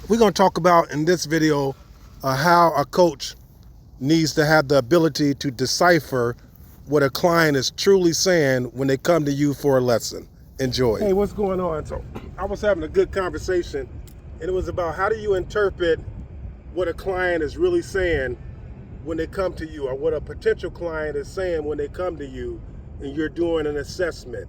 We're going to talk about in this video how a coach needs to have the ability to decipher what a client is truly saying when they come to you for a lesson. Enjoy. Hey, what's going on? So I was having a good conversation, and it was about how do you interpret what a client is really saying when they come to you, or what a potential client is saying when they come to you and you're doing an assessment.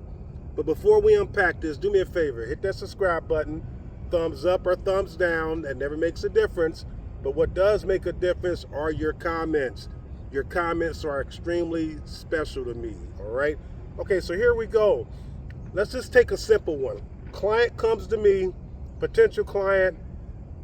But before we unpack this, do me a favor, hit that subscribe button, thumbs up or thumbs down. That never makes a difference, but what does make a difference are your comments. Your comments are extremely special to me, all right? Okay, so here we go. Let's just take a simple one. Client comes to me, potential client,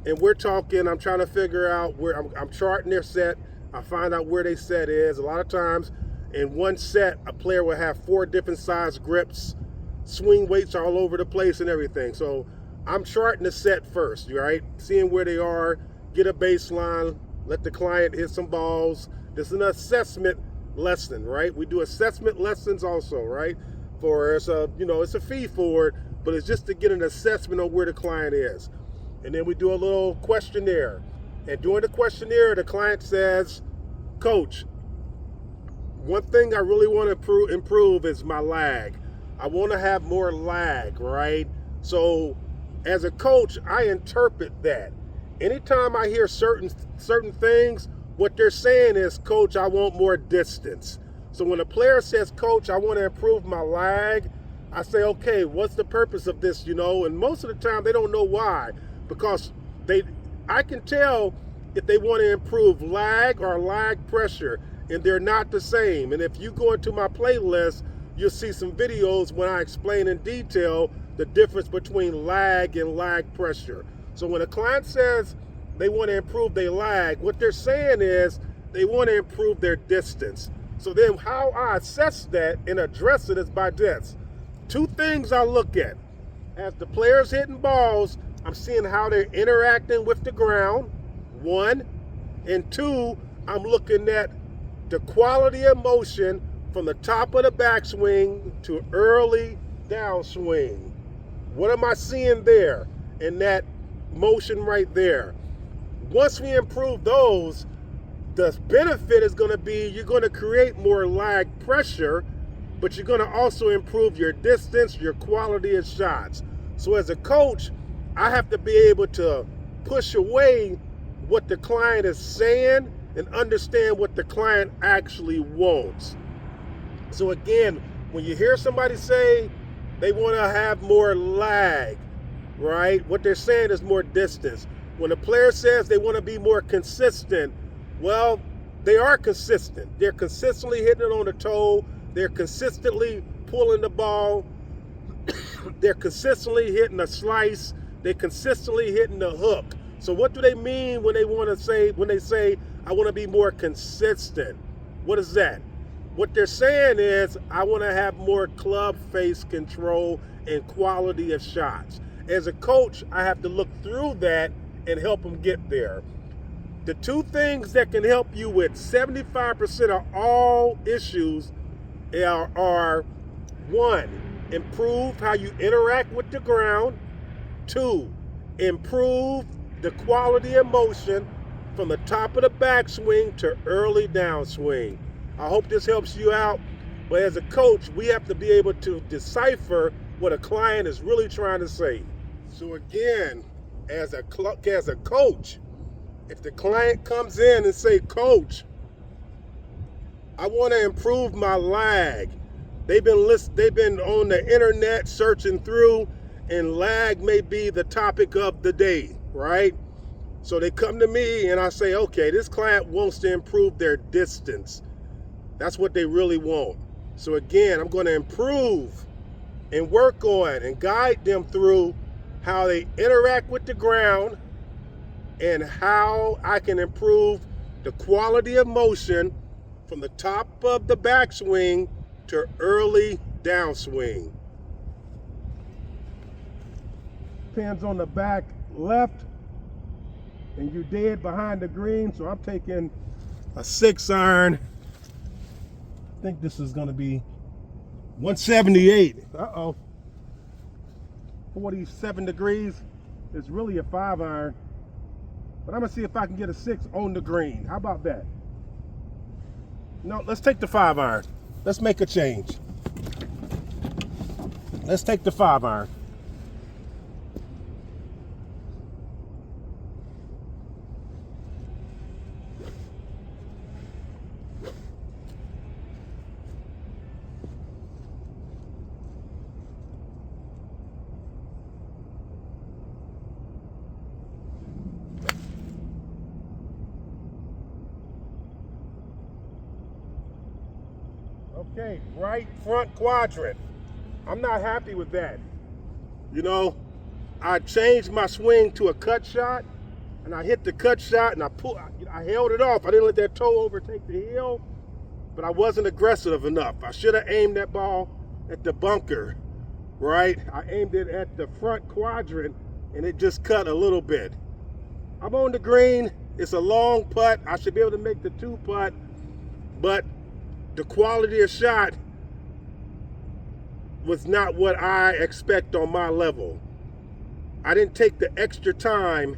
and we're talking, I'm trying to figure out where, I'm charting their set. I find out where their set is. A lot of times in one set, a player will have 4 different size grips, swing weights all over the place and everything. So I'm charting the set first, right? Seeing where they are, get a baseline, let the client hit some balls. This is an assessment lesson, right? We do assessment lessons also, right? For it's a, it's a fee for it, but it's just to get an assessment on where the client is. And then we do a little questionnaire. And during the questionnaire, the client says, Coach, one thing I really want to improve is my lag. I want to have more lag, right? So as a coach, I interpret that. Anytime I hear certain things, what they're saying is, Coach, I want more distance. So when a player says, Coach, I want to improve my lag, I say, okay, what's the purpose of this, And most of the time they don't know why, because I can tell if they want to improve lag or lag pressure, and they're not the same. And if you go into my playlist, you'll see some videos when I explain in detail the difference between lag and lag pressure. So when a client says they want to improve their lag, what they're saying is they want to improve their distance. So then how I assess that and address it is by this. 2 things I look at. As the player's hitting balls, I'm seeing how they're interacting with the ground, 1. And 2, I'm looking at the quality of motion from the top of the backswing to early downswing. What am I seeing there in that motion right there? Once we improve those, the benefit is going to be you're going to create more lag pressure, but you're going to also improve your distance, your quality of shots. So as a coach, I have to be able to push away what the client is saying and understand what the client actually wants. So again, when you hear somebody say they want to have more lag, right? What they're saying is more distance. When a player says they want to be more consistent, well, they are consistent. They're consistently hitting it on the toe. They're consistently pulling the ball. They're consistently hitting a slice. They're consistently hitting the hook. So what do they mean when they say, I want to be more consistent? What is that? What they're saying is, I want to have more club face control and quality of shots. As a coach, I have to look through that and help them get there. The 2 things that can help you with 75% of all issues are 1, improve how you interact with the ground. 2, improve the quality of motion from the top of the backswing to early downswing. I hope this helps you out. But as a coach, we have to be able to decipher what a client is really trying to say. So again, as a coach, if the client comes in and say, Coach, I want to improve my lag. They've been on the internet searching through, and lag may be the topic of the day, right? So they come to me and I say, okay, this client wants to improve their distance. That's what they really want. So again, I'm going to improve and work on and guide them through how they interact with the ground and how I can improve the quality of motion from the top of the backswing to early downswing. Pins on the back left, and you're dead behind the green, so I'm taking a 6 iron. I think this is going to be 178. 47 degrees. It's really a 5 iron. But I'm gonna see if I can get a 6 on the green. How about that? No, let's take the 5 iron. Let's make a change. Let's take the 5 iron. Okay, right front quadrant. I'm not happy with that. You know, I changed my swing to a cut shot, and I hit the cut shot, and I held it off. I didn't let that toe overtake the heel, but I wasn't aggressive enough. I should have aimed that ball at the bunker, right? I aimed it at the front quadrant, and it just cut a little bit. I'm on the green. It's a long putt. I should be able to make the 2 putt, but the quality of shot was not what I expect on my level. I didn't take the extra time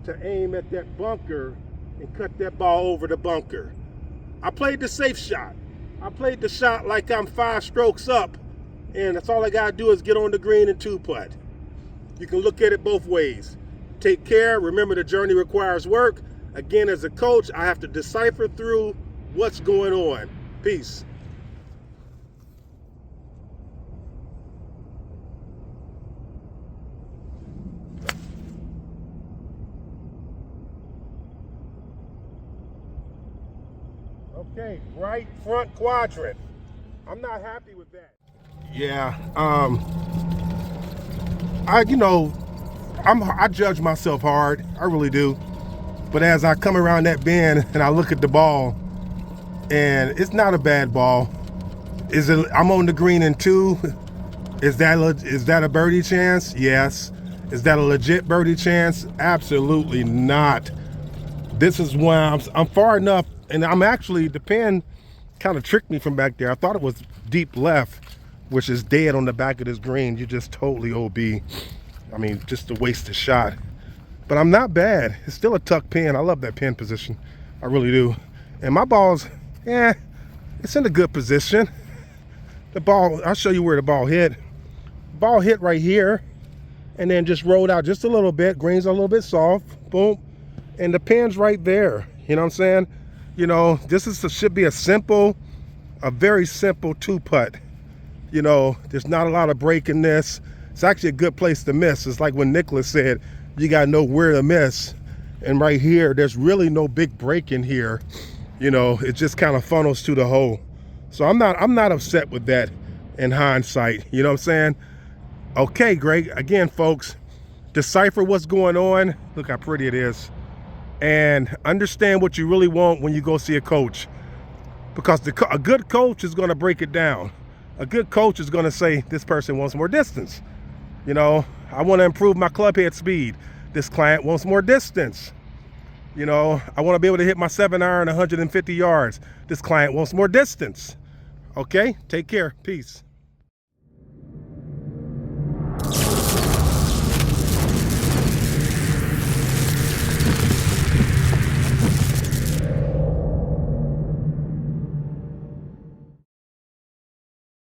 to aim at that bunker and cut that ball over the bunker. I played the safe shot. I played the shot like I'm 5 strokes up, and that's all I gotta do is get on the green and 2 putt. You can look at it both ways. Take care. Remember, the journey requires work. Again, as a coach, I have to decipher through what's going on. Peace. Okay, right front quadrant. I'm not happy with that. Yeah, I judge myself hard. I really do. But as I come around that bend and I look at the ball, and it's not a bad ball. I'm on the green in 2. Is that a birdie chance? Yes. Is that a legit birdie chance? Absolutely not. This is when I'm far enough, and I'm actually, the pin kind of tricked me from back there. I thought it was deep left, which is dead on the back of this green. You're just totally OB. I mean, just a wasted shot. But I'm not bad. It's still a tuck pin. I love that pin position. I really do. And my ball's, it's in a good position. The ball, I'll show you where the ball hit. Ball hit right here, and then just rolled out just a little bit. Green's a little bit soft, boom. And the pin's right there. You know what I'm saying? You know, should be a very simple 2 putt. You know, there's not a lot of break in this. It's actually a good place to miss. It's like when Nicholas said, you gotta know where to miss. And right here, there's really no big break in here. You know, it just kind of funnels to the hole. So I'm not upset with that in hindsight. You know what I'm saying? Okay, great. Again, folks, decipher what's going on. Look how pretty it is. And understand what you really want when you go see a coach. Because a good coach is going to break it down. A good coach is going to say, this person wants more distance. You know, I want to improve my club head speed. This client wants more distance. You know, I want to be able to hit my 7 iron 150 yards. This client wants more distance. Okay, take care. Peace.